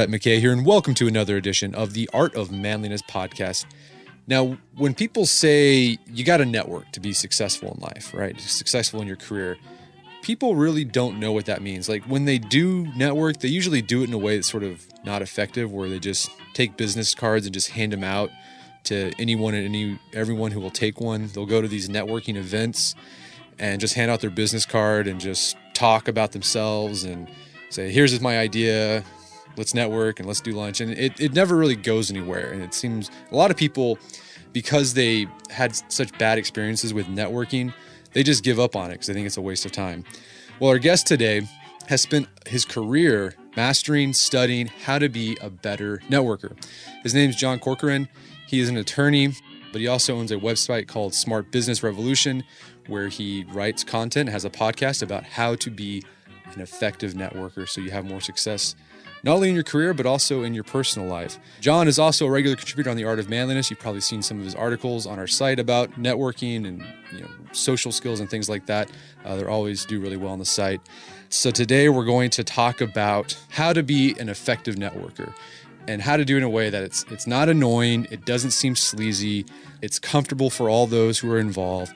Brett McKay here, and welcome to another edition of the Art of Manliness podcast. Now, when people say you got to network to be successful in life, right? Successful in your career, people really don't know what that means. Like when they do network, they usually do it in a way that's sort of not effective, where they just take business cards and just hand them out to anyone and everyone who will take one. They'll go to these networking events and just hand out their business card and just talk about themselves and say, here's my idea, let's network and let's do lunch. And it never really goes anywhere. And it seems a lot of people, because they had such bad experiences with networking, they just give up on it because they think it's a waste of time. Well, our guest today has spent his career mastering, studying how to be a better networker. His name is John Corcoran. He is an attorney, but he also owns a website called Smart Business Revolution, where he writes content, has a podcast about how to be an effective networker so you have more success, not only in your career, but also in your personal life. John is also a regular contributor on the Art of Manliness. You've probably seen some of his articles on our site about networking and social skills and things like that. They always do really well on the site. So today we're going to talk about how to be an effective networker and how to do it in a way that it's not annoying, it doesn't seem sleazy, it's comfortable for all those who are involved,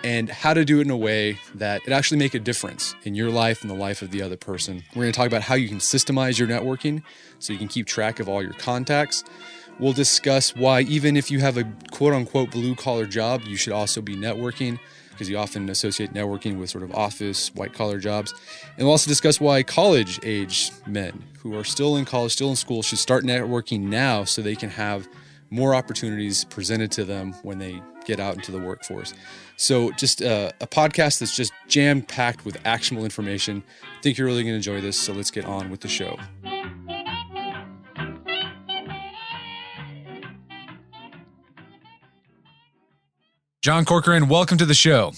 and how to do it in a way that it actually make a difference in your life and the life of the other person. We're going to talk about how you can systemize your networking so you can keep track of all your contacts. We'll discuss why even if you have a quote-unquote blue-collar job, you should also be networking, because you often associate networking with sort of office, white-collar jobs. And we'll also discuss why college-age men who are still in college, still in school, should start networking now so they can have more opportunities presented to them when they get out into the workforce. So just a podcast that's just jam-packed with actionable information. I think you're really going to enjoy this, so let's get on with the show. John Corcoran, welcome to the show.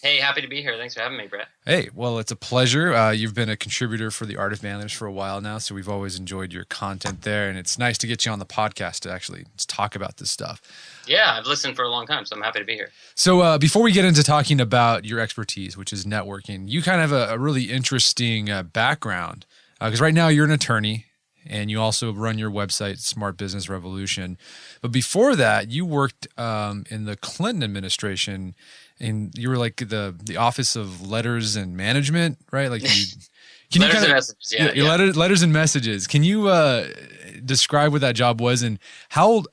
Hey, happy to be here. Thanks for having me, Brett. Hey, well, it's a pleasure. You've been a contributor for the Art of Manliness for a while now, so we've always enjoyed your content there, and it's nice to get you on the podcast to actually talk about this stuff. Yeah, I've listened for a long time, so I'm happy to be here. So before we get into talking about your expertise, which is networking, you kind of have a really interesting background, because right now you're an attorney, and you also run your website, Smart Business Revolution. But before that, you worked in the Clinton administration, and you were like the Office of Letters and Management, right? Like Letters and Messages, yeah. Letters and Messages. Can you describe what that job was, and how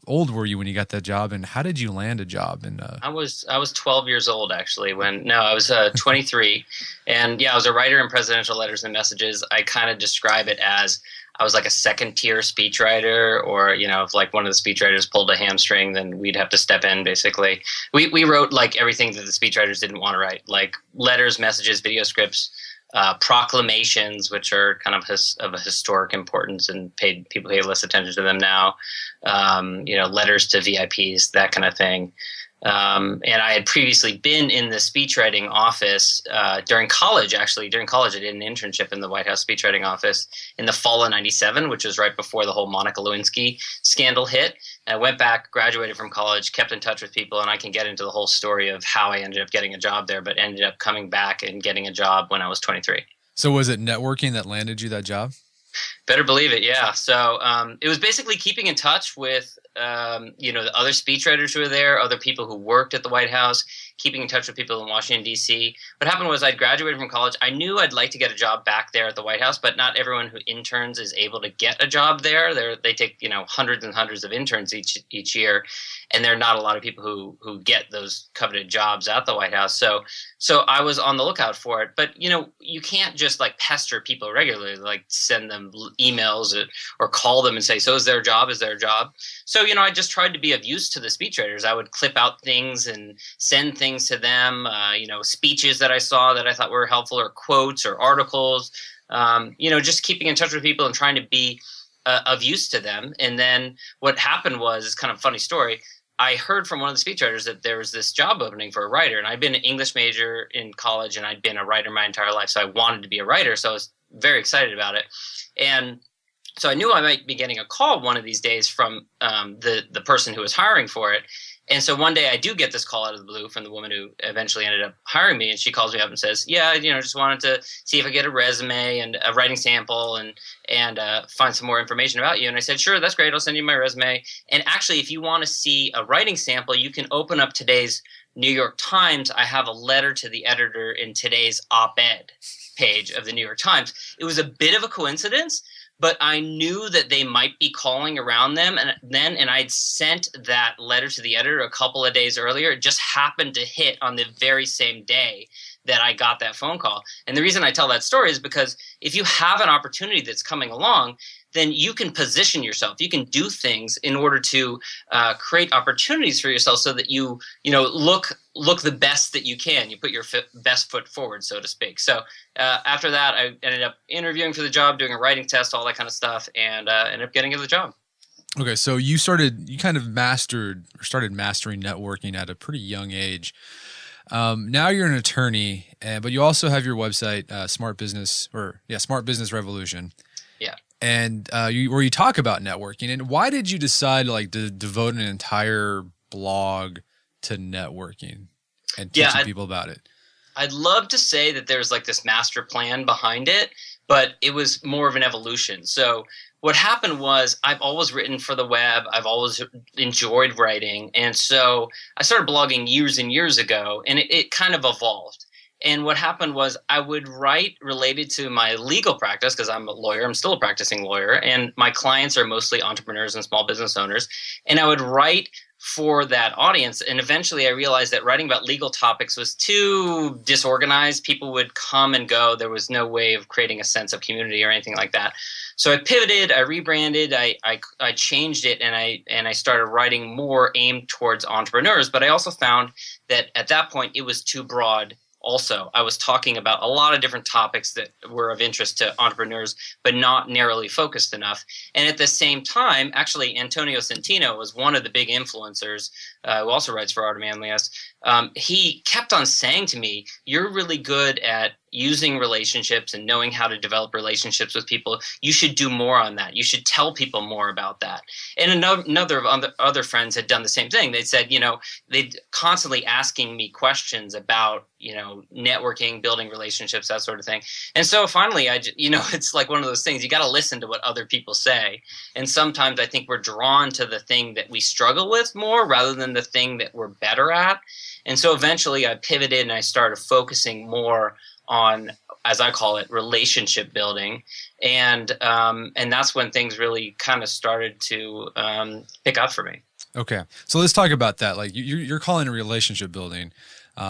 old were you when you got that job, and how did you land a job? I was 12 years old actually. I was 23, and I was a writer in presidential letters and messages. I kind of describe it as I was like a second-tier speechwriter, or, if like one of the speechwriters pulled a hamstring, then we'd have to step in, basically. We wrote like everything that the speechwriters didn't want to write, like letters, messages, video scripts, proclamations, which are kind of of a historic importance and people pay less attention to them now, letters to VIPs, that kind of thing. And I had previously been in the speechwriting office during college. Actually, during college, I did an internship in the White House speechwriting office in the fall of '97, which was right before the whole Monica Lewinsky scandal hit. And I went back, graduated from college, kept in touch with people, and I can get into the whole story of how I ended up getting a job there, but ended up coming back and getting a job when I was 23. So was it networking that landed you that job? Better believe it, yeah. So it was basically keeping in touch with, the other speechwriters who were there, other people who worked at the White House, keeping in touch with people in Washington, D.C. What happened was I'd graduated from college. I knew I'd like to get a job back there at the White House, but not everyone who interns is able to get a job there. They take, hundreds and hundreds of interns each year, and there are not a lot of people who get those coveted jobs at the White House. So I was on the lookout for it. But, you can't just like pester people regularly, like send them emails or call them and say, so is there a job? Is there a job? So, I just tried to be of use to the speechwriters. I would clip out things and send things to them, speeches that I saw that I thought were helpful, or quotes or articles, just keeping in touch with people and trying to be of use to them. And then what happened was, it's kind of a funny story. I heard from one of the speechwriters that there was this job opening for a writer, and I'd been an English major in college, and I'd been a writer my entire life, so I wanted to be a writer, so I was very excited about it. And So I knew I might be getting a call one of these days from the person who was hiring for it. And so one day I do get this call out of the blue from the woman who eventually ended up hiring me. And she calls me up and says, yeah, just wanted to see if I get a resume and a writing sample and find some more information about you. And I said, sure, that's great. I'll send you my resume. And actually, if you want to see a writing sample, you can open up today's New York Times. I have a letter to the editor in today's op-ed page of the New York Times. It was a bit of a coincidence, but I knew that they might be calling around them. And I'd sent that letter to the editor a couple of days earlier. It just happened to hit on the very same day that I got that phone call. And the reason I tell that story is because if you have an opportunity that's coming along, then you can position yourself. You can do things in order to create opportunities for yourself so that you look the best that you can. You put your best foot forward, so to speak. So after that, I ended up interviewing for the job, doing a writing test, all that kind of stuff, and ended up getting the job. Okay, so you kind of started mastering networking at a pretty young age. Now you're an attorney, but you also have your website, Smart Business Revolution. Yeah. And where you talk about networking. And why did you decide to devote an entire blog to networking and teaching people about it? I'd love to say that there's this master plan behind it, but it was more of an evolution. So what happened was I've always written for the web. I've always enjoyed writing. And so I started blogging years and years ago, and it kind of evolved. And what happened was I would write related to my legal practice because I'm a lawyer. I'm still a practicing lawyer. And my clients are mostly entrepreneurs and small business owners. And I would write for that audience. And eventually I realized that writing about legal topics was too disorganized. People would come and go. There was no way of creating a sense of community or anything like that. So I pivoted, I rebranded, I changed it, and I started writing more aimed towards entrepreneurs. But I also found that at that point it was too broad. Also, I was talking about a lot of different topics that were of interest to entrepreneurs, but not narrowly focused enough. And at the same time, actually, Antonio Centino was one of the big influencers who also writes for Art of Manliness. He kept on saying to me, you're really good at using relationships and knowing how to develop relationships with people. You should do more on that. You should tell people more about that. And another of other friends had done the same thing. They said, they'd constantly asking me questions about, networking, building relationships, that sort of thing. And so finally, it's like one of those things, you got to listen to what other people say. And sometimes I think we're drawn to the thing that we struggle with more rather than the thing that we're better at. And so eventually I pivoted and I started focusing more on, as I call it, relationship building. And that's when things really kind of started to pick up for me. Okay. So let's talk about that. You're calling it relationship building.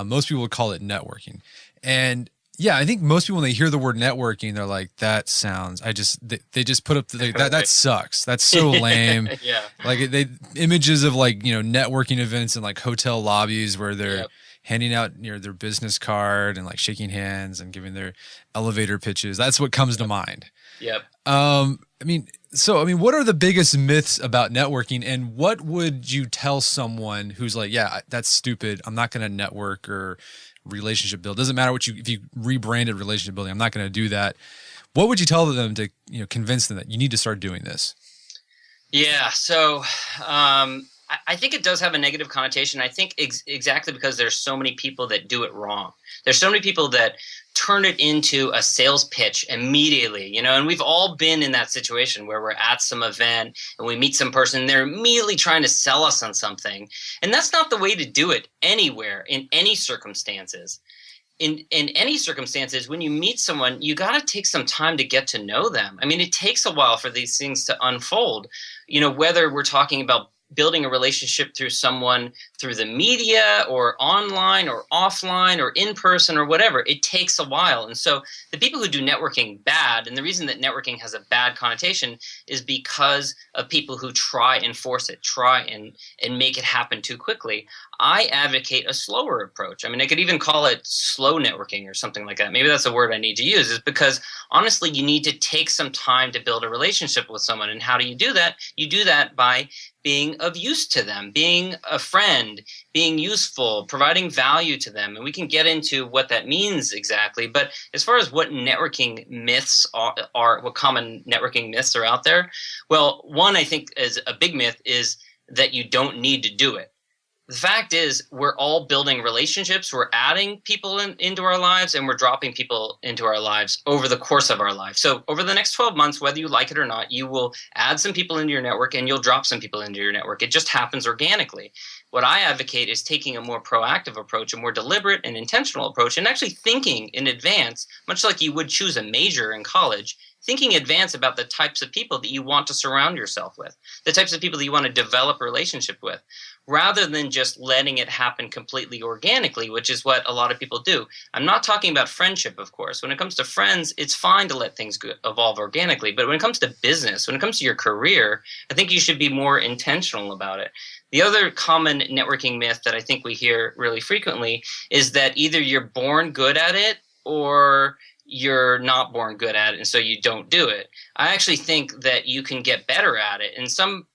Most people would call it networking. And yeah, I think most people, when they hear the word networking, they're like, that sounds, they just put up, that sucks. That's so lame. Yeah. Images of networking events in hotel lobbies where they're handing out their business card and shaking hands and giving their elevator pitches. That's what comes to mind. Yep. What are the biggest myths about networking, and what would you tell someone who's like, yeah, that's stupid, I'm not going to network or relationship build? Doesn't matter if you rebranded relationship building, I'm not going to do that. What would you tell them to convince them that you need to start doing this? Yeah. So I think it does have a negative connotation. I think exactly because there's so many people that do it wrong. There's so many people that turn it into a sales pitch immediately, and we've all been in that situation where we're at some event and we meet some person and they're immediately trying to sell us on something. And that's not the way to do it anywhere, in any circumstances. In any circumstances, when you meet someone, you got to take some time to get to know them. It takes a while for these things to unfold, whether we're talking about building a relationship through someone through the media or online or offline or in person or whatever, it takes a while. And so the people who do networking bad, and the reason that networking has a bad connotation is because of people who try and force it, try and make it happen too quickly. I advocate a slower approach. I could even call it slow networking or something like that. Maybe that's a word I need to use, is because honestly, you need to take some time to build a relationship with someone. And how do you do that? You do that by being of use to them, being a friend, friend, being useful, providing value to them. And we can get into what that means exactly. But as far as what networking myths are, what common networking myths are out there, well, one I think is a big myth is that you don't need to do it. The fact is, we're all building relationships. We're adding people into our lives, and we're dropping people into our lives over the course of our life. So over the next 12 months, whether you like it or not, you will add some people into your network and you'll drop some people into your network. It just happens organically. What I advocate is taking a more proactive approach, a more deliberate and intentional approach, and actually thinking in advance, much like you would choose a major in college, thinking in advance about the types of people that you want to surround yourself with, the types of people that you want to develop a relationship with, rather than just letting it happen completely organically, which is what a lot of people do. I'm not talking about friendship, of course. When it comes to friends, it's fine to let things evolve organically. But when it comes to business, when it comes to your career, I think you should be more intentional about it. The other common networking myth that I think we hear really frequently is that either you're born good at it or you're not born good at it, and so you don't do it. I actually think that you can get better at it. And some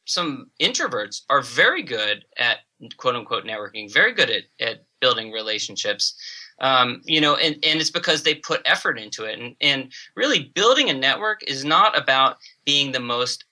introverts are very good at quote unquote networking, very good at building relationships. And it's because they put effort into it. And really building a network is not about being the most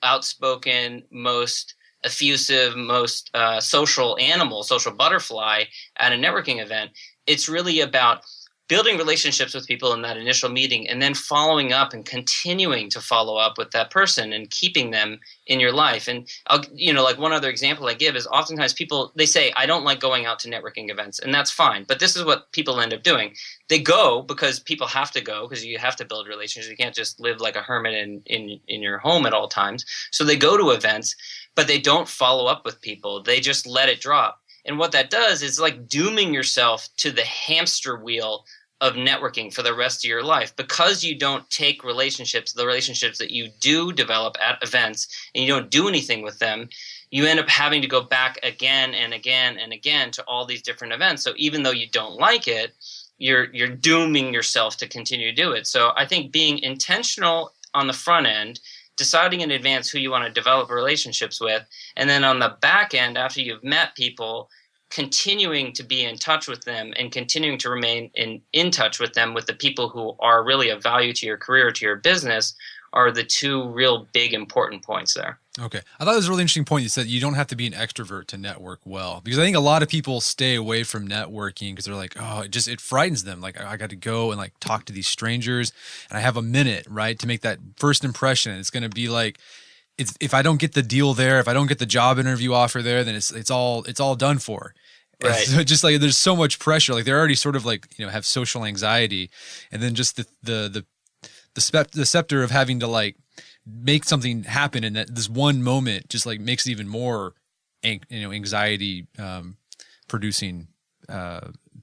outspoken, most effusive, most social animal, social butterfly at a networking event. It's really about building relationships with people in that initial meeting and then following up and continuing to follow up with that person and keeping them in your life. And like one other example I give is oftentimes people, they say, I don't like going out to networking events, and that's fine. But this is what people end up doing. They go because people have to go, because you have to build relationships. You can't just live like a hermit in your home at all times. So they go to events, but they don't follow up with people. They just let it drop. And what that does is like dooming yourself to the hamster wheel of networking for the rest of your life, because you don't take relationships, the relationships that you do develop at events, and you don't do anything with them. You end up having to go back again and again and again to all these different events. So even though you don't like it, you're dooming yourself to continue to do it. So I think being intentional on the front end, deciding in advance who you want to develop relationships with, and then on the back end, after you've met people, continuing to be in touch with them and continuing to remain in touch with them, with the people who are really of value to your career, to your business, are the two real big important points there. Okay. I thought it was a really interesting point. You said you don't have to be an extrovert to network well, because I think a lot of people stay away from networking because they're like, oh, it frightens them. Like, I got to go and like talk to these strangers and I have a minute, right, to make that first impression. It's going to be like, if I don't get the deal there, if I don't get the job interview offer there, then it's all done for. Right. So just like there's so much pressure, like they're already sort of like, have social anxiety, and then just the scepter of having to like make something happen in that this one moment just like makes it even more anxiety producing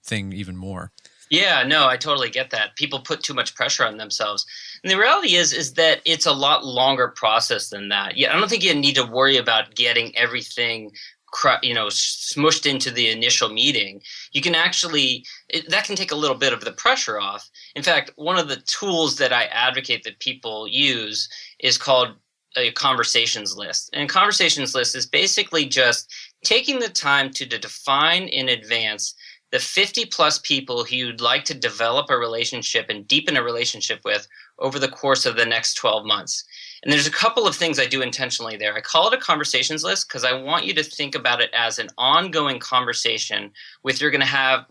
thing even more. Yeah, no, I totally get that. People put too much pressure on themselves. And the reality is that it's a lot longer process than that. Yeah, I don't think you need to worry about getting everything smushed into the initial meeting. You can actually, that can take a little bit of the pressure off. In fact, one of the tools that I advocate that people use is called a conversations list. And a conversations list is basically just taking the time to define in advance the 50 plus people who you'd like to develop a relationship and deepen a relationship with over the course of the next 12 months. And there's a couple of things I do intentionally there. I call it a conversations list because I want you to think about it as an ongoing conversation which you're going to have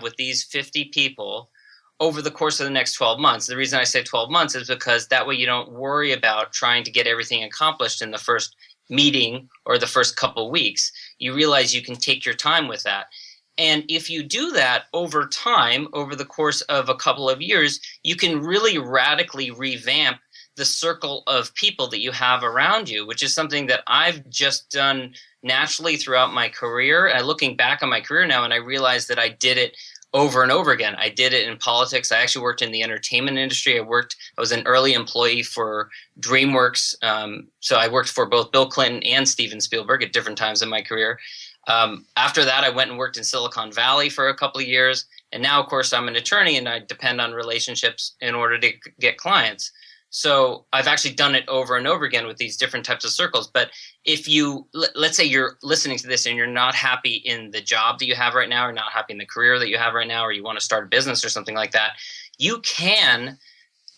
with these 50 people over the course of the next 12 months. The reason I say 12 months is because that way you don't worry about trying to get everything accomplished in the first meeting or the first couple of weeks. You realize you can take your time with that. And if you do that over time, over the course of a couple of years, you can really radically revamp the circle of people that you have around you, which is something that I've just done naturally throughout my career. And looking back on my career now, and I realized that I did it over and over again. I did it in politics. I actually worked in the entertainment industry. I was an early employee for DreamWorks. So I worked for both Bill Clinton and Steven Spielberg at different times in my career. After that, I went and worked in Silicon Valley for a couple of years. And now, of course, I'm an attorney and I depend on relationships in order to get clients. So I've actually done it over and over again with these different types of circles. But if you, let's say you're listening to this and you're not happy in the job that you have right now, or not happy in the career that you have right now, or you want to start a business or something like that, you can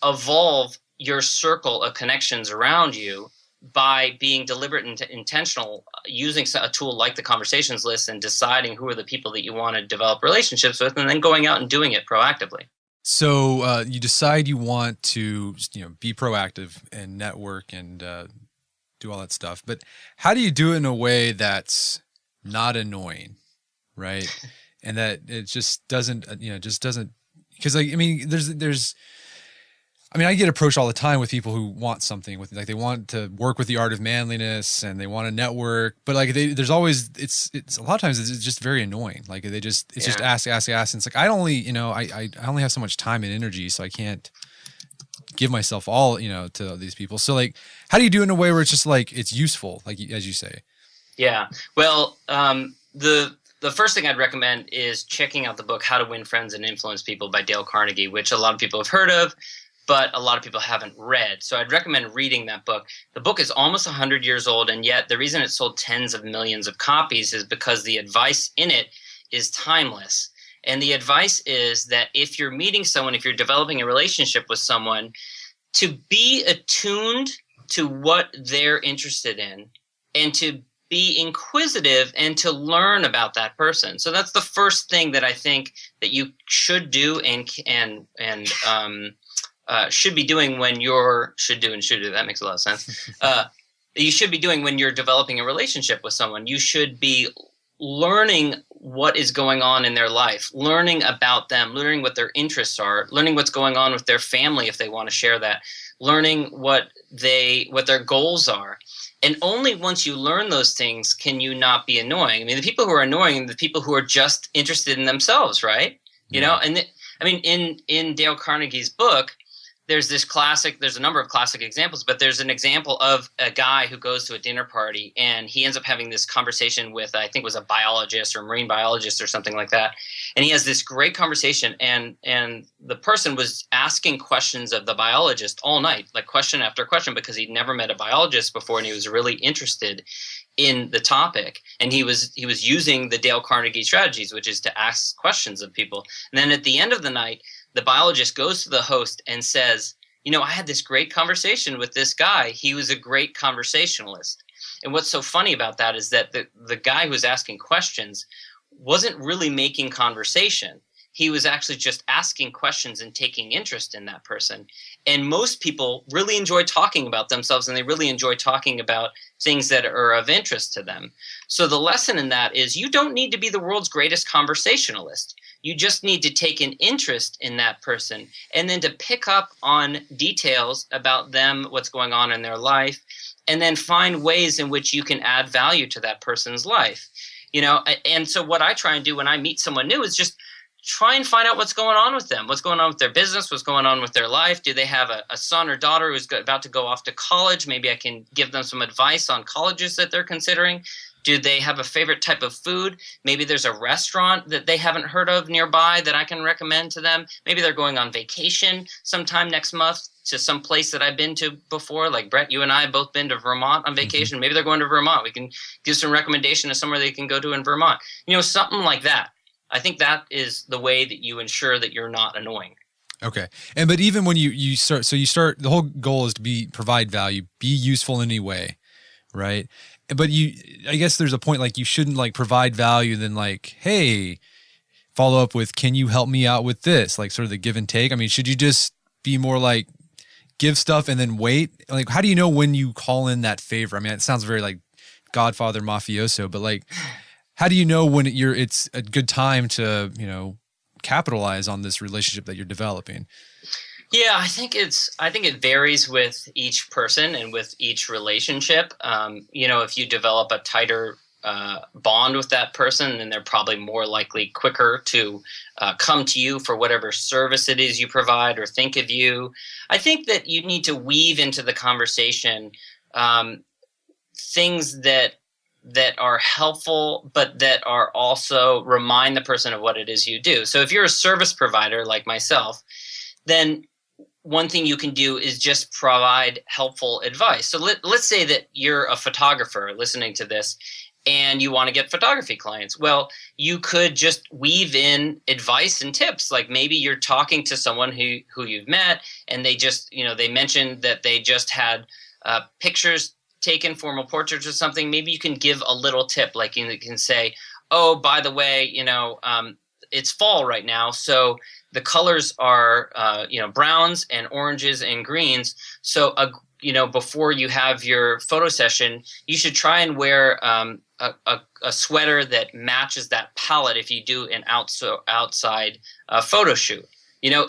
evolve your circle of connections around you by being deliberate and intentional, using a tool like the conversations list and deciding who are the people that you want to develop relationships with, and then going out and doing it proactively. So you decide you want to, be proactive and network and do all that stuff. But how do you do it in a way that's not annoying, right? And that it just doesn't, because I get approached all the time with people who want something with, like, they want to work with the art of manliness and they want to network, but like there's always, it's a lot of times it's just very annoying. Like just ask. And it's like, I only have so much time and energy, so I can't give myself all, to these people. So like, how do you do it in a way where it's just like, it's useful, like as you say? Yeah. Well, the first thing I'd recommend is checking out the book, How to Win Friends and Influence People by Dale Carnegie, which a lot of people have heard of, but a lot of people haven't read. So I'd recommend reading that book. The book is almost 100 years old, and yet the reason it sold tens of millions of copies is because the advice in it is timeless. And the advice is that if you're meeting someone, if you're developing a relationship with someone, to be attuned to what they're interested in and to be inquisitive and to learn about that person. So that's the first thing that I think that you should do and should be doing when you're should do. That makes a lot of sense. You should be doing when you're developing a relationship with someone. You should be learning what is going on in their life, learning about them, learning what their interests are, learning what's going on with their family if they want to share that, learning what their goals are. And only once you learn those things can you not be annoying. I mean, the people who are annoying are the people who are just interested in themselves, right? And in Dale Carnegie's book, there's a number of classic examples, but there's an example of a guy who goes to a dinner party and he ends up having this conversation with, I think it was a biologist or marine biologist or something like that. And he has this great conversation and the person was asking questions of the biologist all night, like question after question, because he'd never met a biologist before and he was really interested in the topic. And he was using the Dale Carnegie strategies, which is to ask questions of people. And then at the end of the night, the biologist goes to the host and says, I had this great conversation with this guy. He was a great conversationalist. And what's so funny about that is that the guy who was asking questions wasn't really making conversation. He was actually just asking questions and taking interest in that person. And most people really enjoy talking about themselves and they really enjoy talking about things that are of interest to them. So the lesson in that is you don't need to be the world's greatest conversationalist. You just need to take an interest in that person and then to pick up on details about them, what's going on in their life, and then find ways in which you can add value to that person's life. And so what I try and do when I meet someone new is just try and find out what's going on with them, what's going on with their business, what's going on with their life. Do they have a son or daughter who's about to go off to college? Maybe I can give them some advice on colleges that they're considering. Do they have a favorite type of food? Maybe there's a restaurant that they haven't heard of nearby that I can recommend to them. Maybe they're going on vacation sometime next month to some place that I've been to before. Like Brett, you and I have both been to Vermont on vacation. Mm-hmm. Maybe they're going to Vermont. We can give some recommendation of somewhere they can go to in Vermont. Something like that. I think that is the way that you ensure that you're not annoying. Okay. But even when you start, the whole goal is to provide value, be useful in any way, right? But I guess there's a point, like, you shouldn't like provide value, then like, hey, follow up with, can you help me out with this? Like sort of the give and take. I mean, should you just be more like give stuff and then wait? Like, how do you know when you call in that favor? I mean, it sounds very like Godfather mafioso, but like, how do you know when it's a good time to, capitalize on this relationship that you're developing? Yeah, I think it varies with each person and with each relationship. If you develop a tighter bond with that person, then they're probably more likely quicker to come to you for whatever service it is you provide or think of you. I think that you need to weave into the conversation things that are helpful, but that are also remind the person of what it is you do. So if you're a service provider like myself, then one thing you can do is just provide helpful advice. So let's say that you're a photographer listening to this and you want to get photography clients. Well, you could just weave in advice and tips. Like maybe you're talking to someone who you've met and they just, they mentioned that they just had pictures taken, formal portraits or something. Maybe you can give a little tip. Like you can say, oh, by the way, it's fall right now. So the colors are, browns and oranges and greens. So, before you have your photo session, you should try and wear a sweater that matches that palette if you do an outside photo shoot.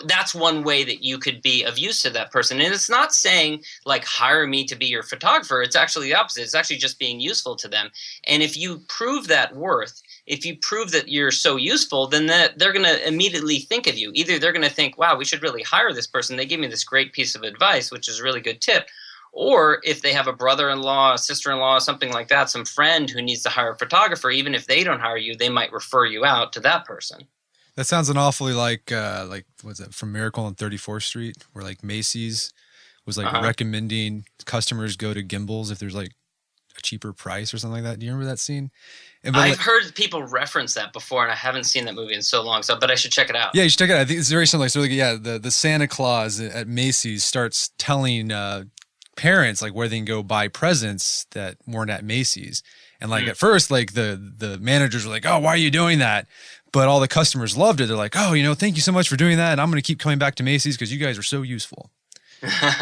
That's one way that you could be of use to that person. And it's not saying like hire me to be your photographer. It's actually the opposite. It's actually just being useful to them. And if you prove that worth, if you prove that you're so useful, then they're going to immediately think of you. Either they're going to think, wow, we should really hire this person. They gave me this great piece of advice, which is a really good tip. Or if they have a brother-in-law, a sister-in-law, something like that, some friend who needs to hire a photographer, even if they don't hire you, they might refer you out to that person. That sounds an awfully like what's that from Miracle on 34th Street, where like Macy's was like recommending customers go to Gimbals if there's like a cheaper price or something like that. Do you remember that scene? I've heard people reference that before, and I haven't seen that movie in so long. But I should check it out. Yeah, you should check it out. I think it's very similar. So the Santa Claus at Macy's starts telling parents like where they can go buy presents that weren't at Macy's, and like at first like the managers were like, oh, why are you doing that? But all the customers loved it. They're like, oh, thank you so much for doing that. And I'm going to keep coming back to Macy's because you guys are so useful.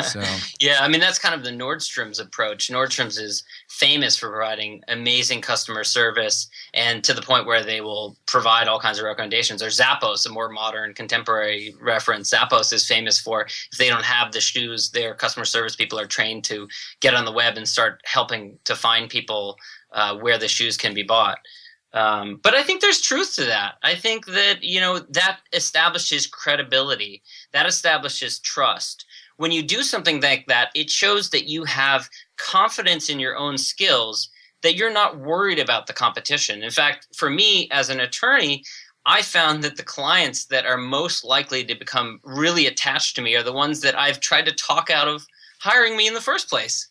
So. Yeah, I mean, that's kind of the Nordstroms approach. Nordstroms is famous for providing amazing customer service and to the point where they will provide all kinds of recommendations. Or Zappos, a more modern contemporary reference. Zappos is famous for if they don't have the shoes, their customer service people are trained to get on the web and start helping to find people where the shoes can be bought. But I think there's truth to that. I think that, that establishes credibility. That establishes trust. When you do something like that, it shows that you have confidence in your own skills, that you're not worried about the competition. In fact, for me as an attorney, I found that the clients that are most likely to become really attached to me are the ones that I've tried to talk out of hiring me in the first place.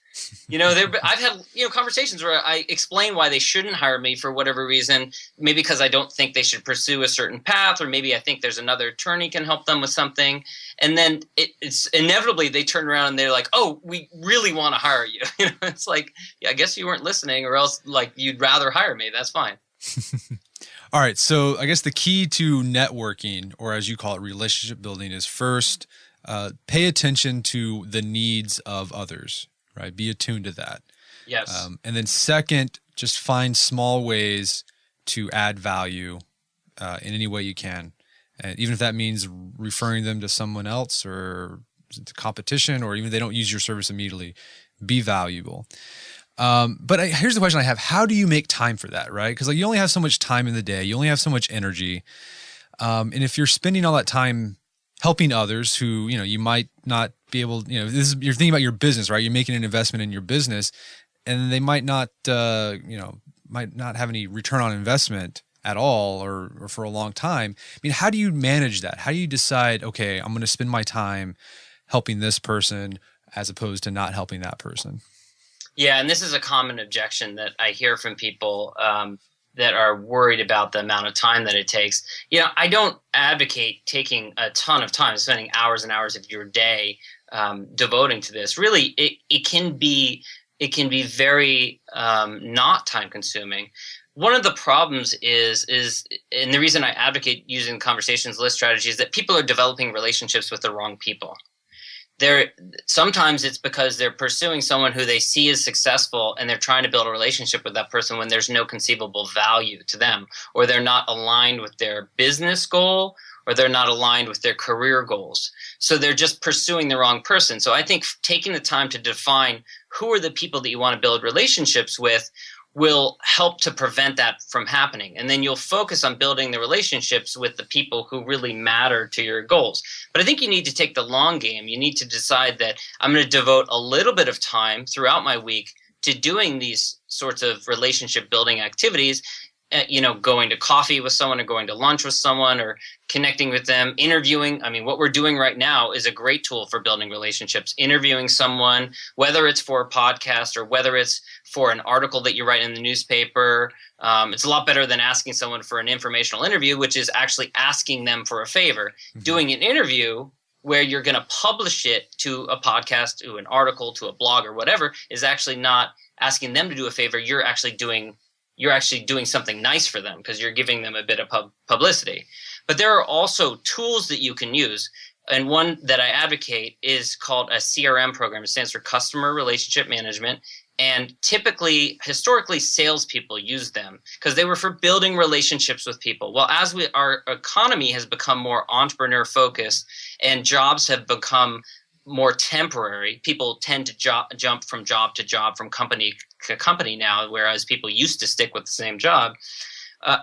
I've had conversations where I explain why they shouldn't hire me for whatever reason, maybe because I don't think they should pursue a certain path, or maybe I think there's another attorney can help them with something. And then it's inevitably they turn around and they're like, oh, we really want to hire you. It's like, yeah, I guess you weren't listening, or else like you'd rather hire me. That's fine. All right. So I guess the key to networking, or as you call it, relationship building, is first, pay attention to the needs of others. Right, be attuned to that. Yes. And then second, just find small ways to add value in any way you can, and even if that means referring them to someone else or to competition, or even if they don't use your service immediately, be valuable. But here's the question I have: how do you make time for that? Right, because like you only have so much time in the day, you only have so much energy, and if you're spending all that time helping others who you might not be able, you're thinking about your business, right? You're making an investment in your business, and they might not, might not have any return on investment at all, or for a long time. I mean, how do you manage that? How do you decide, okay, I'm going to spend my time helping this person as opposed to not helping that person? Yeah, and this is a common objection that I hear from people that are worried about the amount of time that it takes. I don't advocate taking a ton of time, spending hours and hours of your day devoting to this. Really, it can be very not time consuming. One of the problems is, and the reason I advocate using conversations list strategy is that people are developing relationships with the wrong people. Sometimes it's because they're pursuing someone who they see as successful, and they're trying to build a relationship with that person when there's no conceivable value to them, or they're not aligned with their business goal, or they're not aligned with their career goals. So they're just pursuing the wrong person. So I think taking the time to define who are the people that you want to build relationships with will help to prevent that from happening. And then you'll focus on building the relationships with the people who really matter to your goals. But I think you need to take the long game. You need to decide that I'm going to devote a little bit of time throughout my week to doing these sorts of relationship building activities. going to coffee with someone or going to lunch with someone or connecting with them, interviewing. I mean, what we're doing right now is a great tool for building relationships. Interviewing someone, whether it's for a podcast or whether it's for an article that you write in the newspaper. It's a lot better than asking someone for an informational interview, which is actually asking them for a favor. Mm-hmm. Doing an interview where you're going to publish it to a podcast, to an article, to a blog or whatever is actually not asking them to do a favor. You're actually doing something nice for them because you're giving them a bit of publicity. But there are also tools that you can use. And one that I advocate is called a CRM program. It stands for Customer Relationship Management. And typically, historically, salespeople use them because they were for building relationships with people. Well, as our economy has become more entrepreneur focused and jobs have become more temporary, people tend to jump from job to job, from company to company now, whereas people used to stick with the same job.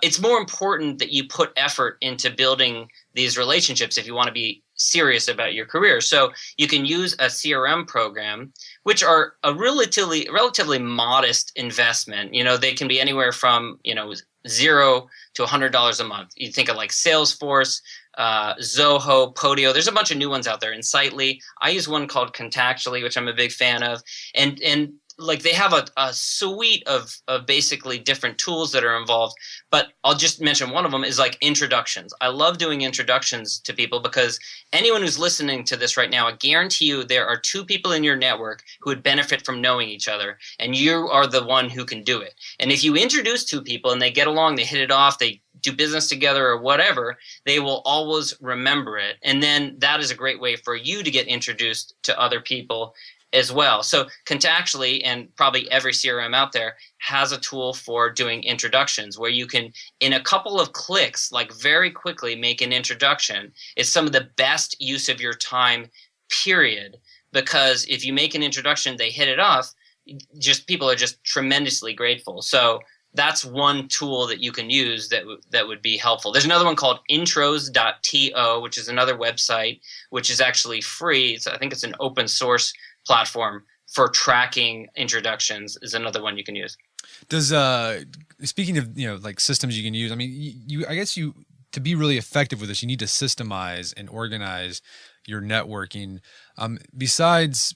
It's more important that you put effort into building these relationships if you want to be serious about your career. So you can use a CRM program, which are a relatively modest investment. They can be anywhere from $0 to $100 a month. You think of like Salesforce, Zoho, Podio. There's a bunch of new ones out there. Insightly. I use one called Contactually, which I'm a big fan of. And like they have a suite of basically different tools that are involved. But I'll just mention one of them is like introductions. I love doing introductions to people because anyone who's listening to this right now, I guarantee you there are two people in your network who would benefit from knowing each other. And you are the one who can do it. And if you introduce two people and they get along, they hit it off, they do business together or whatever, they will always remember it. And then that is a great way for you to get introduced to other people as well. So Contactually, and probably every CRM out there, has a tool for doing introductions where you can, in a couple of clicks, like very quickly make an introduction. It's some of the best use of your time, period. Because if you make an introduction, they hit it off, people are just tremendously grateful. So that's one tool that you can use that would be helpful. There's another one called intros.to, which is another website, which is actually free. I think it's an open source platform for tracking introductions, is another one you can use. Does speaking of like systems you can use, I mean, I guess to be really effective with this, you need to systemize and organize your networking. Besides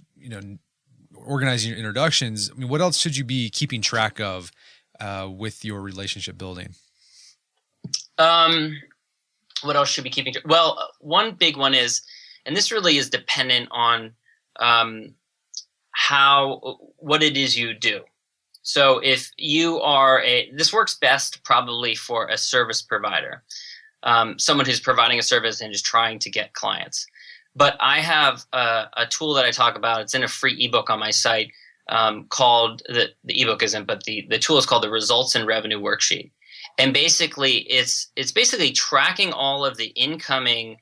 organizing your introductions, I mean, what else should you be keeping track of with your relationship building? What else should be keeping track? Well, one big one is, and this really is dependent on what it is you do. So if you are this works best probably for a service provider, someone who's providing a service and is trying to get clients. But I have a tool that I talk about. It's in a free ebook on my site called, the ebook isn't, but the tool is called the Results and Revenue Worksheet. And basically it's basically tracking all of the incoming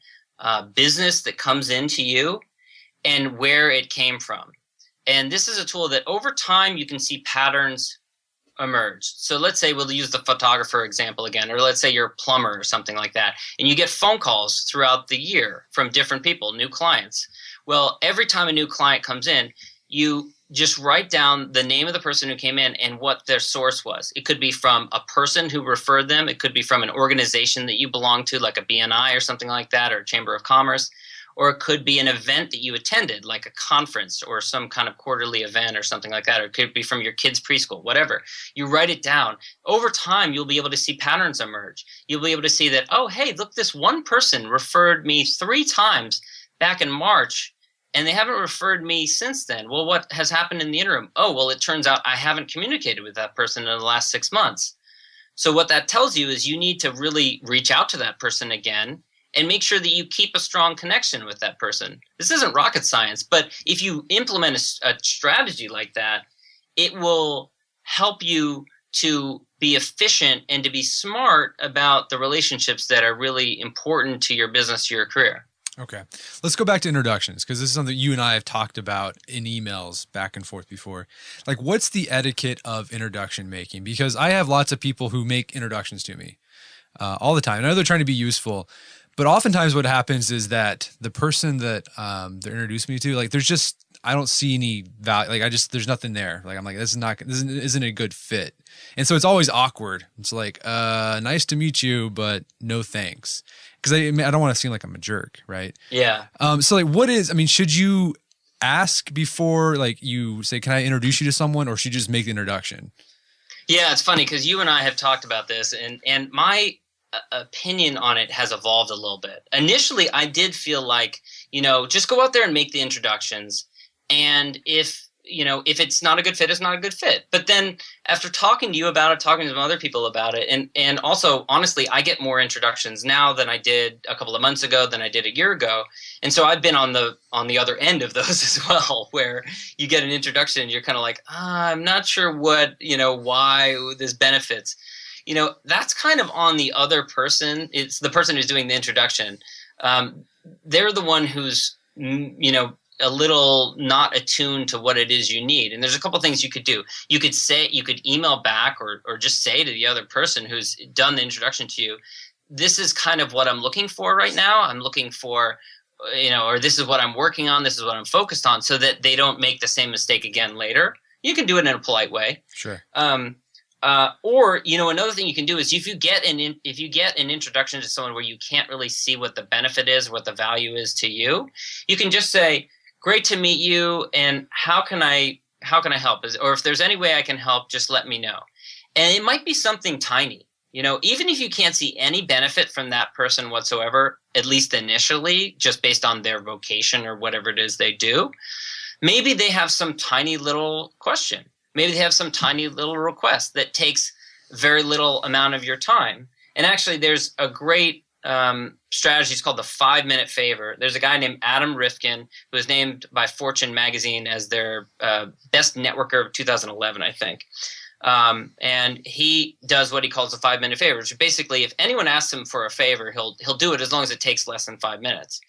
business that comes into you and where it came from. And this is a tool that over time you can see patterns emerge. So let's say we'll use the photographer example again, or let's say you're a plumber or something like that, and you get phone calls throughout the year from different people, new clients. Well, every time a new client comes in, you just write down the name of the person who came in and what their source was. It could be from a person who referred them. It could be from an organization that you belong to, like a BNI or something like that, or a Chamber of Commerce. Or it could be an event that you attended, like a conference or some kind of quarterly event or something like that. Or it could be from your kids' preschool, whatever. You write it down. Over time, you'll be able to see patterns emerge. You'll be able to see that, oh, hey, look, this one person referred me 3 times back in March, and they haven't referred me since then. Well, what has happened in the interim? Oh, well, it turns out I haven't communicated with that person in the last 6 months. So what that tells you is you need to really reach out to that person again and make sure that you keep a strong connection with that person. This isn't rocket science, but if you implement a strategy like that, it will help you to be efficient and to be smart about the relationships that are really important to your business, to your career. Okay. Let's go back to introductions, because this is something you and I have talked about in emails back and forth before. Like, what's the etiquette of introduction making? Because I have lots of people who make introductions to me all the time. I know they're trying to be useful, But oftentimes what happens is that the person that they're introduced me to, like, I don't see any value. Like, there's nothing there. Like, I'm like, this isn't a good fit. And so it's always awkward. It's like, nice to meet you, but no thanks. Because I don't want to seem like I'm a jerk, right? Yeah. So like, should you ask before, like, you say, can I introduce you to someone, or should you just make the introduction? Yeah, it's funny because you and I have talked about this, and my opinion on it has evolved a little bit. Initially, I did feel like, just go out there and make the introductions. And if it's not a good fit, it's not a good fit. But then after talking to you about it, talking to some other people about it, and also, honestly, I get more introductions now than I did a couple of months ago, than I did a year ago. And so I've been on the other end of those as well, where you get an introduction and you're kind of like, I'm not sure why this benefits. That's kind of on the other person. It's the person who's doing the introduction. They're the one who's, a little not attuned to what it is you need. And there's a couple things you could do. You could email back or just say to the other person who's done the introduction to you, this is kind of what I'm looking for right now. I'm looking for, or this is what I'm working on. This is what I'm focused on, so that they don't make the same mistake again later. You can do it in a polite way. Sure. Or another thing you can do is if you get an introduction to someone where you can't really see what the benefit is, what the value is to you, you can just say, great to meet you, and how can I help? Or if there's any way I can help, just let me know. And it might be something tiny. Even if you can't see any benefit from that person whatsoever, at least initially, just based on their vocation or whatever it is they do, maybe they have some tiny little question. Maybe they have some tiny little request that takes very little amount of your time. And actually, there's a great strategy. It's called the 5-minute favor. There's a guy named Adam Rifkin who was named by Fortune magazine as their best networker of 2011, I think. And he does what he calls a 5-minute favor, which is basically, if anyone asks him for a favor, he'll do it as long as it takes less than 5 minutes.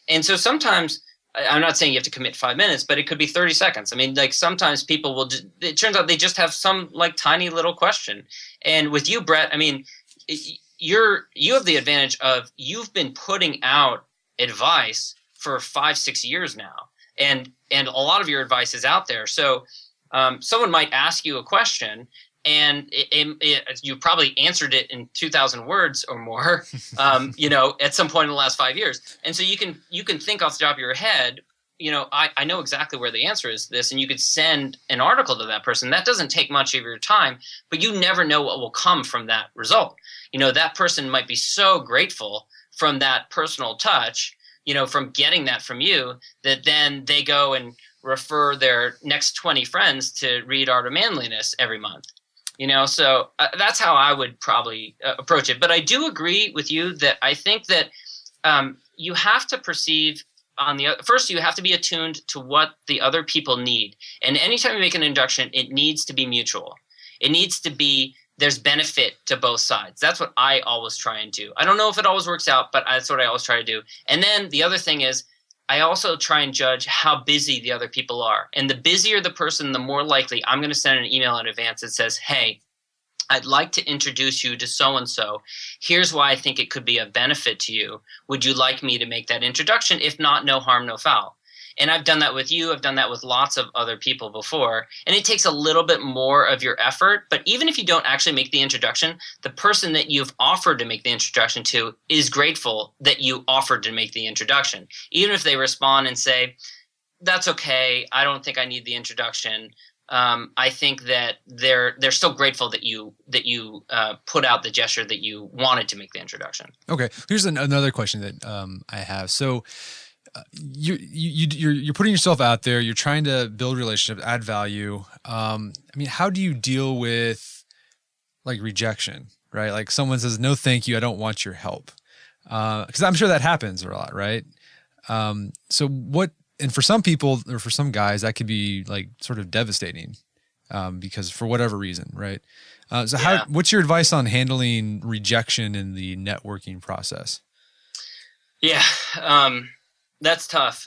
And so sometimes, I'm not saying you have to commit 5 minutes, but it could be 30 seconds. I mean, like, sometimes people will it turns out they just have some like tiny little question. And with you, Brett, I mean, you have the advantage of you've been putting out advice for 5-6 years now, and a lot of your advice is out there. So someone might ask you a question, and you probably answered it in 2,000 words or more, at some point in the last 5 years. And so you can think off the top of your head, I know exactly where the answer is to this, and you could send an article to that person. That doesn't take much of your time, but you never know what will come from that result. That person might be so grateful from that personal touch, from getting that from you, that then they go and refer their next 20 friends to read Art of Manliness every month. So that's how I would probably approach it. But I do agree with you that I think that you have to perceive first, you have to be attuned to what the other people need. And anytime you make an introduction, it needs to be mutual. It needs to be, there's benefit to both sides. That's what I always try and do. I don't know if it always works out, but that's what I always try to do. And then the other thing is, I also try and judge how busy the other people are. And the busier the person, the more likely I'm going to send an email in advance that says, hey, I'd like to introduce you to so-and-so. Here's why I think it could be a benefit to you. Would you like me to make that introduction? If not, no harm, no foul. And I've done that with you. I've done that with lots of other people before. And it takes a little bit more of your effort. But even if you don't actually make the introduction, the person that you've offered to make the introduction to is grateful that you offered to make the introduction. Even if they respond and say, that's okay, I don't think I need the introduction. I think that they're still grateful that you put out the gesture that you wanted to make the introduction. Okay. Here's another question that I have. So you're putting yourself out there. You're trying to build relationships, add value. How do you deal with like rejection, right? Like someone says, no, thank you, I don't want your help. Because I'm sure that happens a lot, right? So what? And for some people or for some guys, that could be like sort of devastating because for whatever reason, right? What's your advice on handling rejection in the networking process? Yeah, that's tough.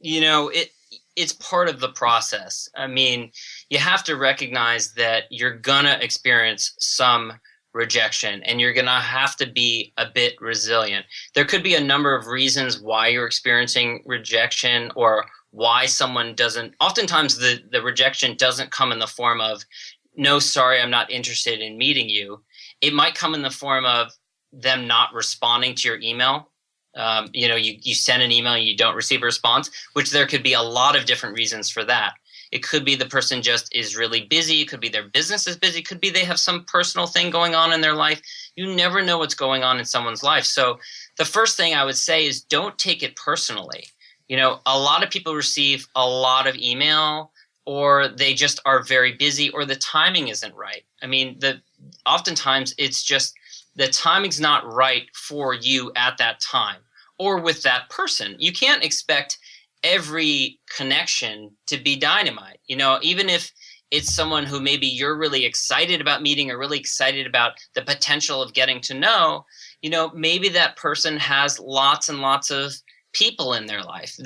It's part of the process. I mean, you have to recognize that you're gonna experience some rejection, and you're going to have to be a bit resilient. There could be a number of reasons why you're experiencing rejection, or why someone doesn't. Oftentimes the rejection doesn't come in the form of, no, sorry, I'm not interested in meeting you. It might come in the form of them not responding to your email. You send an email and you don't receive a response, which there could be a lot of different reasons for that. It could be the person just is really busy. It could be their business is busy. It could be they have some personal thing going on in their life. You never know what's going on in someone's life. So the first thing I would say is don't take it personally. A lot of people receive a lot of email, or they just are very busy, or the timing isn't right. I mean, oftentimes it's just the timing's not right for you at that time or with that person. You can't expect every connection to be dynamite. Even if it's someone who maybe you're really excited about meeting or really excited about the potential of getting to know, maybe that person has lots and lots of people in their life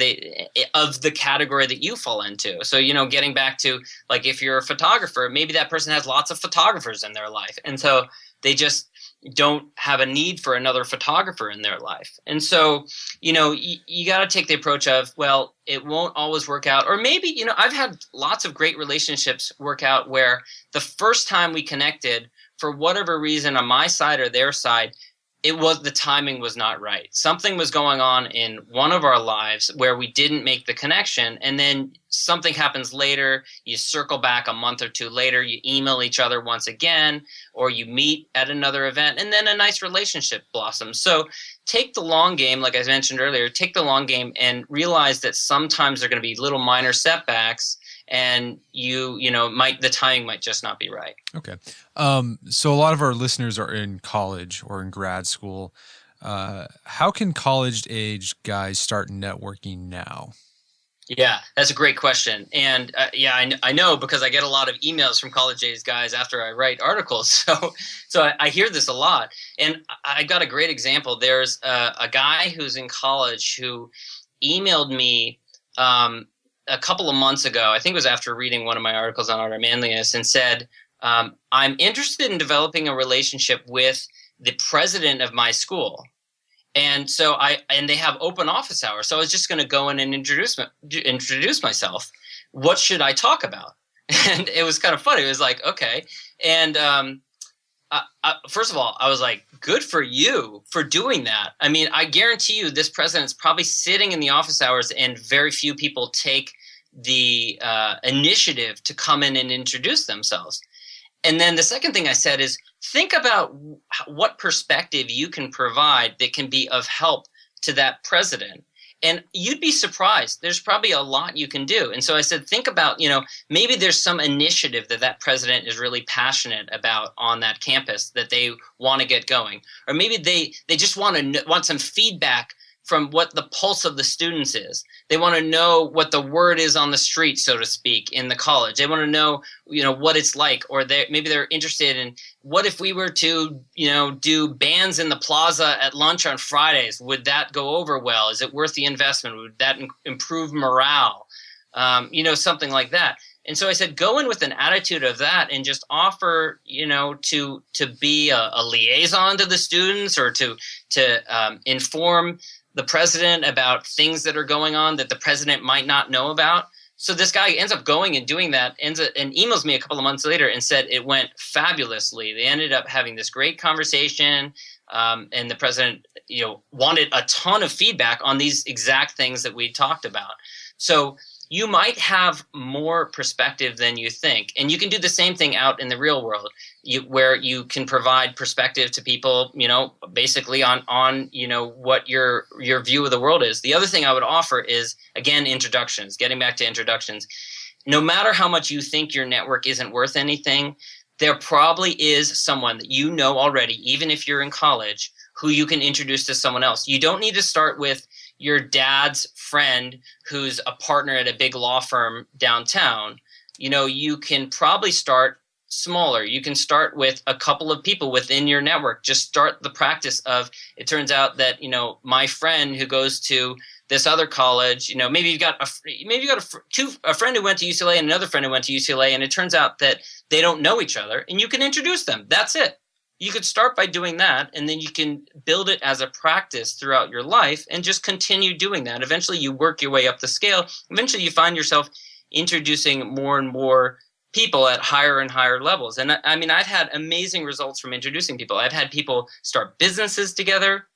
of the category that you fall into. So, getting back to, like, if you're a photographer, maybe that person has lots of photographers in their life. And so they just don't have a need for another photographer in their life. And so, you got to take the approach of, well, it won't always work out. Or maybe, I've had lots of great relationships work out where the first time we connected, for whatever reason on my side or their side, the timing was not right. Something was going on in one of our lives where we didn't make the connection, and then something happens later. You circle back a month or two later, you email each other once again, or you meet at another event, and then a nice relationship blossoms. So take the long game, like I mentioned earlier, take the long game and realize that sometimes there are going to be little minor setbacks, and the timing might just not be right. Okay. So a lot of our listeners are in college or in grad school. How can college-age guys start networking now? Yeah, that's a great question. And I know, because I get a lot of emails from college-age guys after I write articles. So I hear this a lot. And I got a great example. There's a guy who's in college who emailed me a couple of months ago. I think it was after reading one of my articles on Art of Manliness, and said, I'm interested in developing a relationship with the president of my school. And so they have open office hours. So I was just going to go in and introduce myself. What should I talk about? And it was kind of funny. It was like, okay. And first of all, I was like, good for you for doing that. I mean, I guarantee you this president's probably sitting in the office hours, and very few people take the initiative to come in and introduce themselves. And then the second thing I said is, think about what perspective you can provide that can be of help to that president. And you'd be surprised. There's probably a lot you can do. And so I said, think about, maybe there's some initiative that president is really passionate about on that campus that they want to get going. Or maybe they just want some feedback from what the pulse of the students is. They want to know what the word is on the street, so to speak, in the college. They want to know, what it's like, or maybe they're interested in, what if we were to, do bands in the plaza at lunch on Fridays? Would that go over well? Is it worth the investment? Would that improve morale? Something like that. And so I said, go in with an attitude of that, and just offer, to be a liaison to the students, or to inform the president about things that are going on that the president might not know about. So this guy ends up going and doing that, and emails me a couple of months later and said it went fabulously. They ended up having this great conversation, and the president, wanted a ton of feedback on these exact things that we talked about. So you might have more perspective than you think. And you can do the same thing out in the real world, where you can provide perspective to people, basically on what your view of the world is. The other thing I would offer is, again, introductions, getting back to introductions. No matter how much you think your network isn't worth anything, there probably is someone that you know already, even if you're in college, who you can introduce to someone else. You don't need to start with your dad's friend who's a partner at a big law firm downtown. You can probably start smaller. You can start with a couple of people within your network. Just start the practice of, it turns out that, my friend who goes to this other college, maybe you've got a friend who went to UCLA and another friend who went to UCLA, and it turns out that they don't know each other, and you can introduce them. That's it. you could start by doing that, and then you can build it as a practice throughout your life and just continue doing that. Eventually you work your way up the scale. Eventually you find yourself introducing more and more people at higher and higher levels. And I mean, I've had amazing results from introducing people. I've had people start businesses together.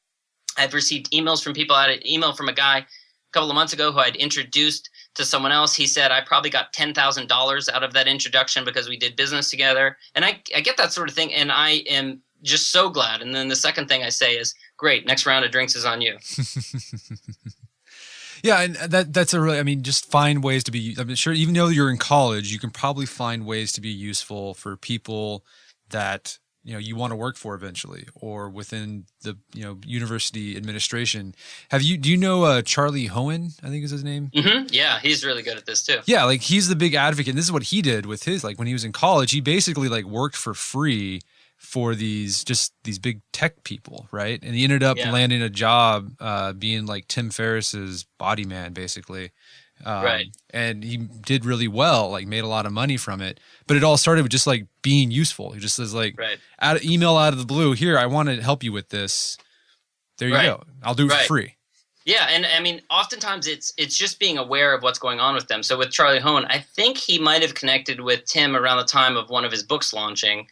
I've received emails from people. I had an email from a guy a couple of months ago who I'd introduced to someone else. He said, I probably got $10,000 out of that introduction because we did business together. And I get that sort of thing, and I am just so glad. And then the second thing I say is, great, next round of drinks is on you. Yeah, and that's a really, I mean, just find ways to be, I'm sure even though you're in college, you can probably find ways to be useful for people that, you know, you want to work for eventually, or within the, you know, university administration. Do you know Charlie Hohen, I think is his name? Mm-hmm. Yeah, he's really good at this too. Yeah, like he's the big advocate. And this is what he did with his, like when he was in college, he basically like worked for free for these big tech people, right? And he ended up landing a job being like Tim Ferriss's body man, basically. Right. And he did really well, like made a lot of money from it. But it all started with just like being useful. He just says like, email out of the blue, here, I want to help you with this. There you go. I'll do it for free. Yeah, and I mean, oftentimes it's just being aware of what's going on with them. So with Charlie Hohen, I think he might have connected with Tim around the time of one of his books launching.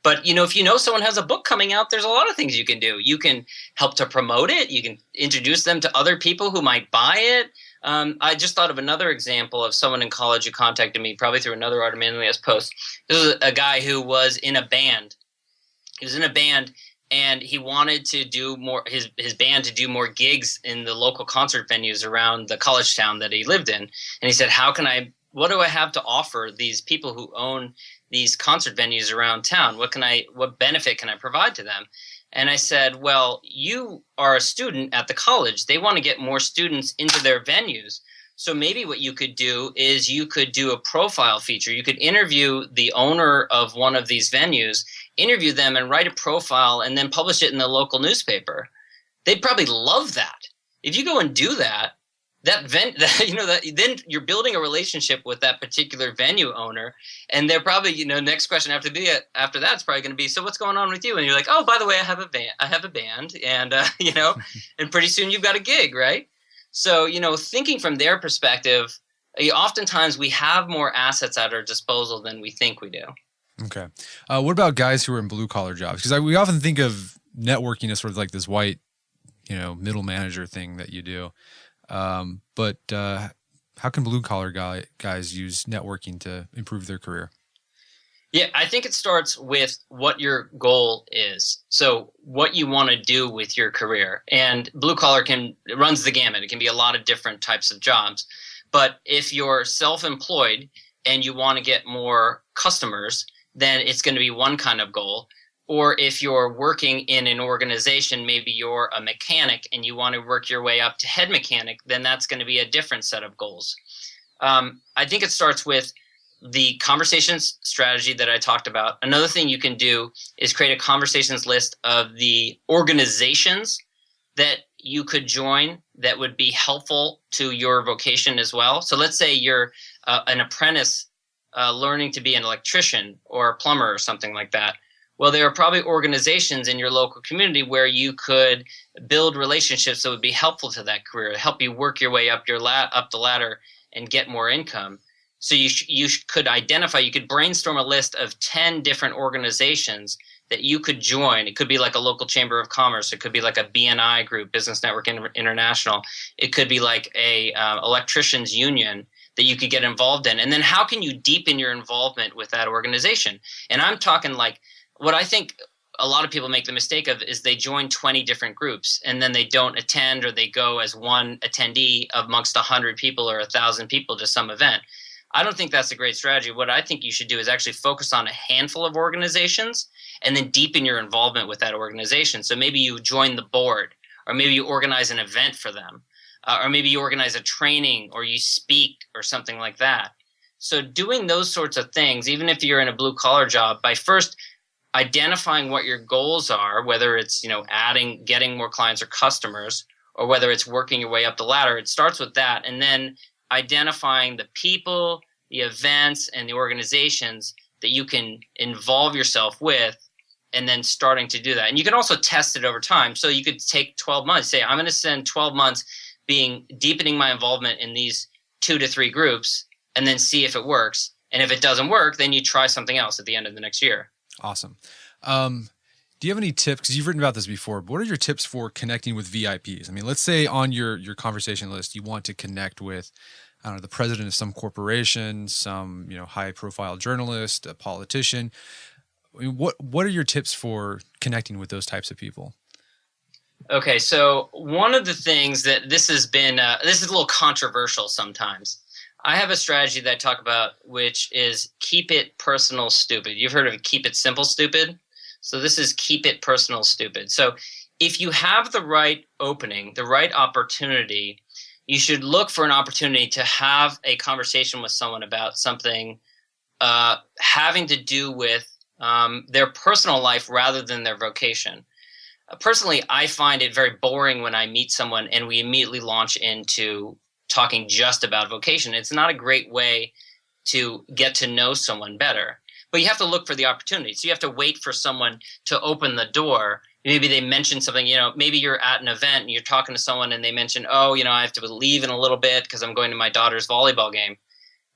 But, you know, if you know someone has a book coming out, there's a lot of things you can do. You can help to promote it. You can introduce them to other people who might buy it. I just thought of another example of someone in college who contacted me, probably through another Art of Manliness post. This was a guy who was in a band. He was in a band, and he wanted to do more, his band to do more gigs in the local concert venues around the college town that he lived in. And he said, what do I have to offer these people who own these concert venues around town? What benefit can I provide to them? And I said, well, you are a student at the college. They want to get more students into their venues. So maybe what you could do is you could do a profile feature. You could interview the owner of one of these venues, interview them and write a profile and then publish it in the local newspaper. They'd probably love that. If you go and do that, then you're building a relationship with that particular venue owner, and they're probably, you know, next question after that is probably going to be, so what's going on with you? And you're like, oh, by the way, I have a band, and you know, and pretty soon you've got a gig, right? So, you know, thinking from their perspective, oftentimes we have more assets at our disposal than we think we do. Okay, what about guys who are in blue collar jobs? Because we often think of networking as sort of like this white, you know, middle manager thing that you do. But how can blue collar guys use networking to improve their career? Yeah, I think it starts with what your goal is. So what you want to do with your career. And blue collar runs the gamut. It can be a lot of different types of jobs. But if you're self-employed and you want to get more customers, then it's going to be one kind of goal. Or if you're working in an organization, maybe you're a mechanic and you want to work your way up to head mechanic, then that's going to be a different set of goals. I think it starts with the conversations strategy that I talked about. Another thing you can do is create a conversations list of the organizations that you could join that would be helpful to your vocation as well. So let's say you're an apprentice learning to be an electrician or a plumber or something like that. Well, there are probably organizations in your local community where you could build relationships that would be helpful to that career, help you work your way up the ladder and get more income. So you could brainstorm a list of 10 different organizations that you could join. It could be like a local chamber of commerce. It could be like a BNI group, Business Network International. It could be like a electricians union that you could get involved in. And then how can you deepen your involvement with that organization? And I'm talking like, what I think a lot of people make the mistake of is they join 20 different groups and then they don't attend, or they go as one attendee amongst 100 people or 1,000 people to some event. I don't think that's a great strategy. What I think you should do is actually focus on a handful of organizations and then deepen your involvement with that organization. So maybe you join the board, or maybe you organize an event for them, or maybe you organize a training, or you speak or something like that. So doing those sorts of things, even if you're in a blue collar job, by first identifying what your goals are, whether it's, you know, getting more clients or customers, or whether it's working your way up the ladder, it starts with that. And then identifying the people, the events, and the organizations that you can involve yourself with, and then starting to do that. And you can also test it over time. So you could take 12 months, say, I'm going to spend 12 months deepening my involvement in these 2 to 3 groups, and then see if it works. And if it doesn't work, then you try something else at the end of the next year. Awesome. Do you have any tips? Because you've written about this before, but what are your tips for connecting with VIPs? I mean, let's say on your conversation list, you want to connect with, I don't know, the president of some corporation, some, high profile journalist, a politician. I mean, what are your tips for connecting with those types of people? Okay, so one of the things that this has been, this is a little controversial sometimes. I have a strategy that I talk about, which is keep it personal stupid. You've heard of keep it simple stupid? So this is keep it personal stupid. So if you have the right opening, the right opportunity, you should look for an opportunity to have a conversation with someone about something having to do with their personal life rather than their vocation. Personally, I find it very boring when I meet someone and we immediately launch into talking just about vocation. It's not a great way to get to know someone better. But you have to look for the opportunity. So you have to wait for someone to open the door. Maybe they mention something, maybe you're at an event and you're talking to someone and they mention, I have to leave in a little bit because I'm going to my daughter's volleyball game.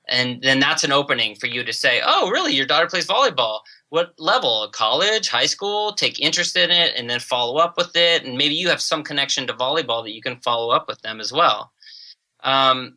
And then that's an opening for you to say, oh, really? Your daughter plays volleyball. What level? College, high school? Take interest in it and then follow up with it. And maybe you have some connection to volleyball that you can follow up with them as well. And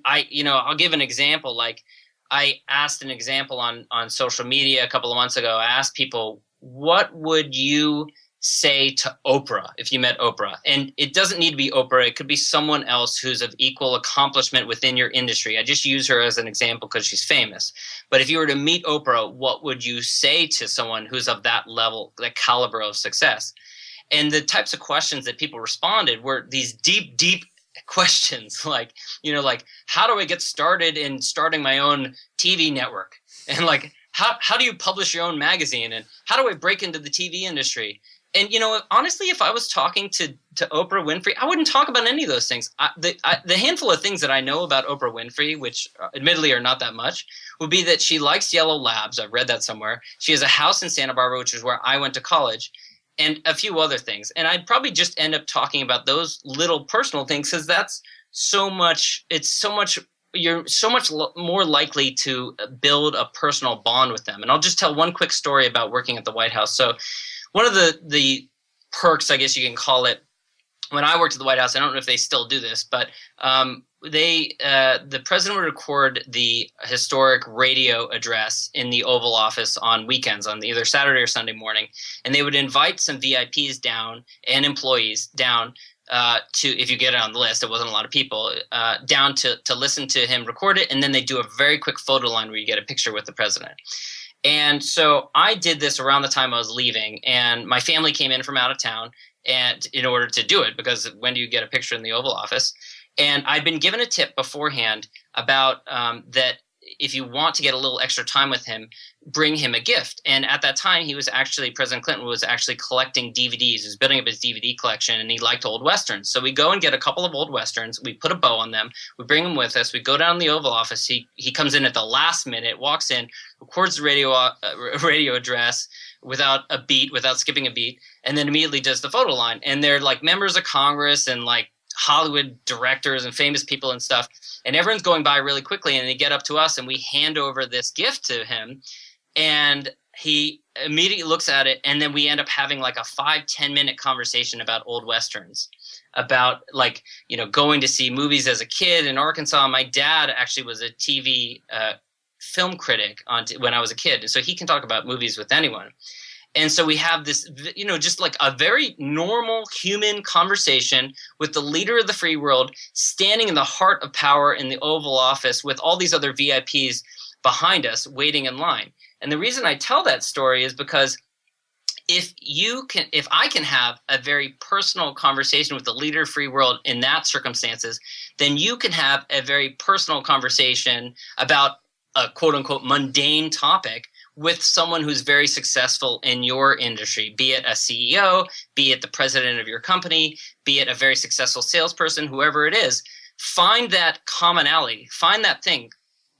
I'll give an example. Like I asked an example on social media a couple of months ago. I asked people, what would you say to Oprah if you met Oprah? And it doesn't need to be Oprah. It could be someone else who's of equal accomplishment within your industry. I just use her as an example because she's famous. But if you were to meet Oprah, what would you say to someone who's of that level, that caliber of success? And the types of questions that people responded were these deep, deep questions like how do I get started in starting my own TV network? And like, how do you publish your own magazine? And how do I break into the TV industry? And, honestly, if I was talking to Oprah Winfrey, I wouldn't talk about any of those things. The handful of things that I know about Oprah Winfrey, which admittedly are not that much, would be that she likes yellow labs. I've read that somewhere. She has a house in Santa Barbara, which is where I went to college, and a few other things. And I'd probably just end up talking about those little personal things because that's you're so much more likely to build a personal bond with them. And I'll just tell one quick story about working at the White House. So one of the perks, I guess you can call it, when I worked at the White House, I don't know if they still do this, but the president would record the historic radio address in the Oval Office on weekends, on either Saturday or Sunday morning, and they would invite some VIPs down and employees down to, if you get it on the list, it wasn't a lot of people, down to listen to him record it, and then they do a very quick photo line where you get a picture with the president. And so I did this around the time I was leaving, and my family came in from out of town and in order to do it, because when do you get a picture in the Oval Office? And I'd been given a tip beforehand about that if you want to get a little extra time with him, bring him a gift. And at that time, President Clinton was actually collecting DVDs. He was building up his DVD collection, and he liked old Westerns. So we go and get a couple of old Westerns. We put a bow on them. We bring them with us. We go down to the Oval Office. He comes in at the last minute, walks in, records the radio address without skipping a beat, and then immediately does the photo line. And they're like members of Congress and like Hollywood directors and famous people and stuff. And everyone's going by really quickly, and they get up to us, and we hand over this gift to him. And he immediately looks at it, and then we end up having like a 5-10 minute conversation about old Westerns, about going to see movies as a kid in Arkansas. My dad actually was a TV film critic when I was a kid, and so he can talk about movies with anyone. And so we have this, just like a very normal human conversation with the leader of the free world standing in the heart of power in the Oval Office with all these other VIPs behind us waiting in line. And the reason I tell that story is because if I can have a very personal conversation with the leader of free world in that circumstances, then you can have a very personal conversation about a quote unquote mundane topic with someone who's very successful in your industry, be it a CEO, be it the president of your company, be it a very successful salesperson, whoever it is. Find that commonality, find that thing,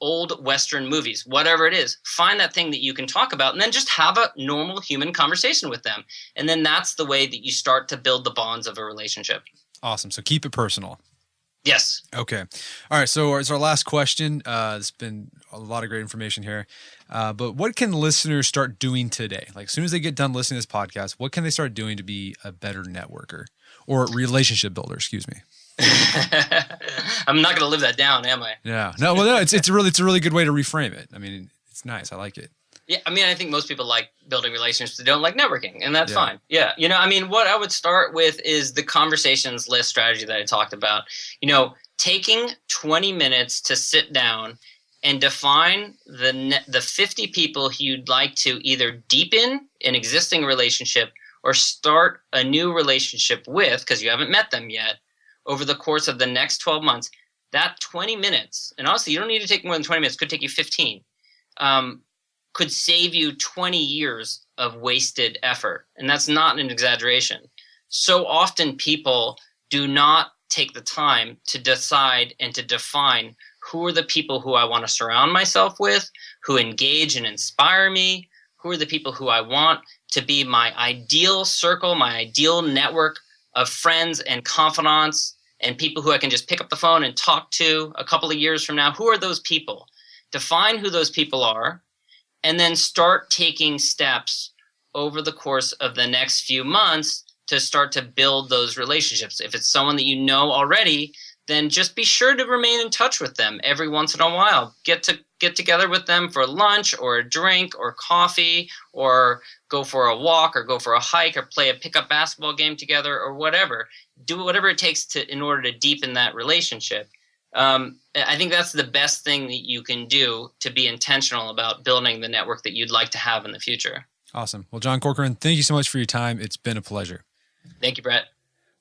old Western movies, whatever it is. Find that thing that you can talk about and then just have a normal human conversation with them. And then that's the way that you start to build the bonds of a relationship. Awesome. So keep it personal. Yes. Okay. All right. So it's our last question. It's been a lot of great information here. But what can listeners start doing today? Like as soon as they get done listening to this podcast, what can they start doing to be a better networker or relationship builder? Excuse me. I'm not going to live that down, am I? Yeah. No. Well, no. It's a really good way to reframe it. I mean, it's nice. I like it. Yeah, I mean, I think most people like building relationships. They don't like networking, and that's fine. Yeah, I mean, what I would start with is the conversations list strategy that I talked about. Taking 20 minutes to sit down and define the 50 people who you'd like to either deepen an existing relationship or start a new relationship with, because you haven't met them yet, over the course of the next 12 months. That 20 minutes, and honestly, you don't need to take more than 20 minutes. It could take you 15. Could save you 20 years of wasted effort. And that's not an exaggeration. So often people do not take the time to decide and to define who are the people who I want to surround myself with, who engage and inspire me, who are the people who I want to be my ideal circle, my ideal network of friends and confidants and people who I can just pick up the phone and talk to a couple of years from now. Who are those people? Define who those people are. And then start taking steps over the course of the next few months to start to build those relationships. If it's someone that you know already, then just be sure to remain in touch with them every once in a while. Get together with them for lunch or a drink or coffee, or go for a walk or go for a hike or play a pickup basketball game together or whatever. Do whatever it takes in order to deepen that relationship. I think that's the best thing that you can do to be intentional about building the network that you'd like to have in the future. Awesome. Well, John Corcoran, thank you so much for your time. It's been a pleasure. Thank you, Brett.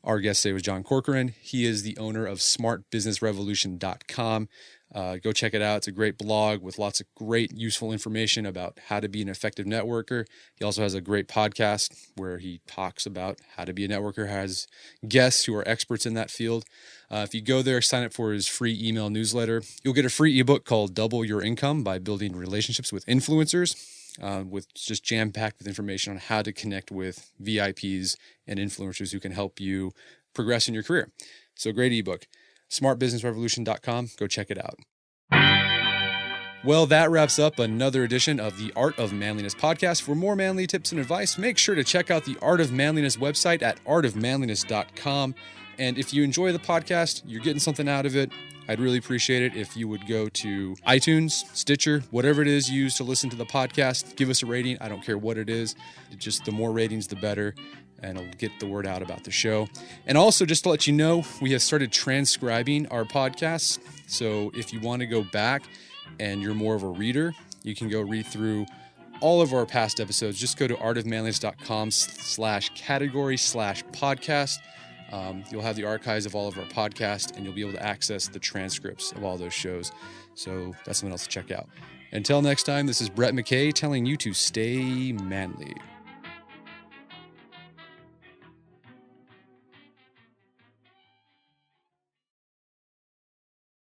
Our guest today was John Corcoran. He is the owner of smartbusinessrevolution.com. Go check it out. It's a great blog with lots of great, useful information about how to be an effective networker. He also has a great podcast where he talks about how to be a networker, has guests who are experts in that field. If you go there, sign up for his free email newsletter, you'll get a free ebook called Double Your Income by Building Relationships with Influencers, with just jam-packed with information on how to connect with VIPs and influencers who can help you progress in your career. So great ebook. smartbusinessrevolution.com. Go check it out. Well, that wraps up another edition of the Art of Manliness podcast. For more manly tips and advice, make sure to check out the Art of Manliness website at artofmanliness.com. And if you enjoy the podcast, you're getting something out of it, I'd really appreciate it if you would go to iTunes, Stitcher, whatever it is you use to listen to the podcast. Give us a rating. I don't care what it is. Just the more ratings, the better. And it'll get the word out about the show. And also, just to let you know, we have started transcribing our podcasts. So if you want to go back and you're more of a reader, you can go read through all of our past episodes. Just go to artofmanliness.com/category/podcast. You'll have the archives of all of our podcasts, and you'll be able to access the transcripts of all those shows. So that's something else to check out. Until next time, this is Brett McKay telling you to stay manly.